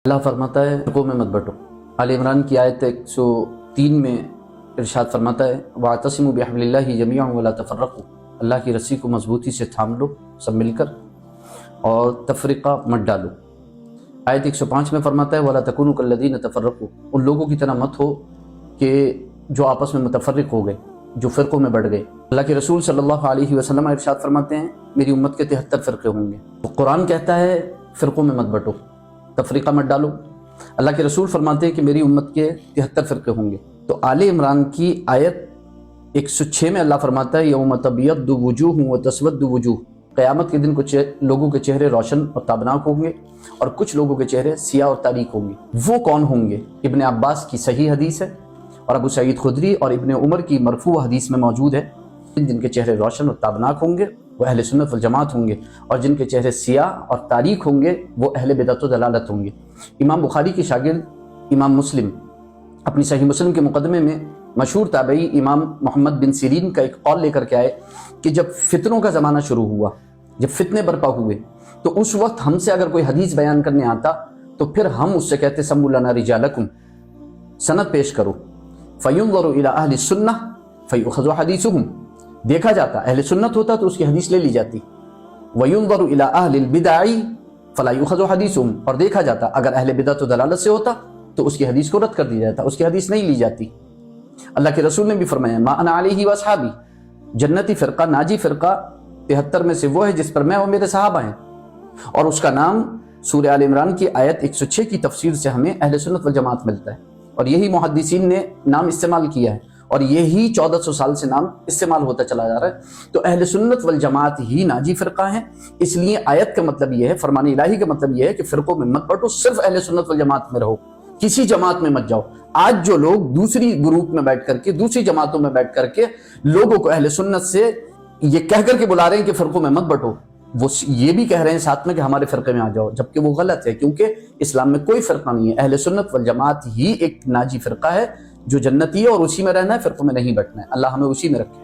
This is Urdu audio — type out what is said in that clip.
اللہ فرماتا ہے فرقوں میں مت بٹو۔ آل عمران کی آیت 103 میں ارشاد فرماتا ہے وَاعْتَصِمُوا بِحَبْلِ اللَّهِ جَمِيعًا وَلَا تَفَرَّقُوا، اللہ کی رسی کو مضبوطی سے تھام لو سب مل کر اور تفرقہ مت ڈالو۔ آیت 105 میں فرماتا ہے وَلَا تَكُونُوا كَالَّذِينَ تَفَرَّقُوا، ان لوگوں کی طرح مت ہو کہ جو آپس میں متفرق ہو گئے، جو فرقوں میں بڑھ گئے۔ اللہ کے رسول صلی اللہ علیہ وسلم ارشاد فرماتے ہیں میری امت کے 73 فرقے ہوں گے۔ تو قرآن کہتا ہے فرقوں میں مت بٹو، تفریقہ مت ڈالو۔ اللہ کے رسول فرماتے ہیں کہ میری امت کے 73 فرقے ہوں گے۔ تو آل عمران کی آیت 106 میں اللہ فرماتا ہے یوم تبیض وجوہ وتسود وجوہ، قیامت کے دن کچھ لوگوں کے چہرے روشن اور تابناک ہوں گے اور کچھ لوگوں کے چہرے سیاہ اور تاریک ہوں گے۔ وہ کون ہوں گے؟ ابن عباس کی صحیح حدیث ہے اور ابو سعید خدری اور ابن عمر کی مرفوع حدیث میں موجود ہے، جن کے چہرے روشن اور تابناک ہوں گے وہ اہل سنت والجماعت ہوں گے، اور جن کے چہرے سیاہ اور تاریک ہوں گے وہ اہل بدعت و دلالت ہوں گے۔ امام بخاری کے شاگرد امام مسلم اپنی صحیح مسلم کے مقدمے میں مشہور تابعی امام محمد بن سیرین کا ایک قول لے کر کے آئے کہ جب فتنوں کا زمانہ شروع ہوا، جب فتنے برپا ہوئے، تو اس وقت ہم سے اگر کوئی حدیث بیان کرنے آتا تو پھر ہم اس سے کہتے سموا لنا رجالکم، سند پیش کرو، فینظر الی اہل السنہ فیؤخذ حدیثہم، دیکھا جاتا اہل سنت ہوتا تو اس کی حدیث لے لی جاتی، وینظر الی اہل البدع فلا یؤخذ حدیثہم، اور دیکھا جاتا اگر اہل بدعت و دلالت سے ہوتا تو اس کی حدیث کو رد کر دیا جاتا، اس کی حدیث نہیں لی جاتی۔ اللہ کے رسول نے بھی فرمایا ما انا علیہ واصحابی، جنتی فرقہ ناجی فرقہ 73 میں سے وہ ہے جس پر میں اور میرے صحابہ ہیں، اور اس کا نام سورہ آل عمران کی آیت 106 کی تفسیر سے ہمیں اہل سنت والجماعت ملتا ہے، اور یہی محدثین نے نام استعمال کیا ہے، اور یہی 1400 سال سے نام استعمال ہوتا چلا جا رہا ہے۔ تو اہل سنت والجماعت ہی ناجی فرقہ ہیں، اس لیے آیت کا مطلب یہ ہے، فرمان الہی کا مطلب یہ ہے کہ فرقوں میں مت بٹو، صرف اہل سنت والجماعت میں رہو، کسی جماعت میں مت جاؤ۔ آج جو لوگ دوسری گروپ میں بیٹھ کر کے، دوسری جماعتوں میں بیٹھ کر کے لوگوں کو اہل سنت سے یہ کہہ کر کے بلا رہے ہیں کہ فرقوں میں مت بٹو، وہ یہ بھی کہہ رہے ہیں ساتھ میں کہ ہمارے فرقے میں آ جاؤ، جبکہ وہ غلط ہے، کیونکہ اسلام میں کوئی فرقہ نہیں ہے۔ اہل سنت والجماعت ہی ایک ناجی فرقہ ہے جو جنتی ہے، اور اسی میں رہنا ہے، فرقوں میں نہیں بٹنا ہے۔ اللہ ہمیں اسی میں رکھے۔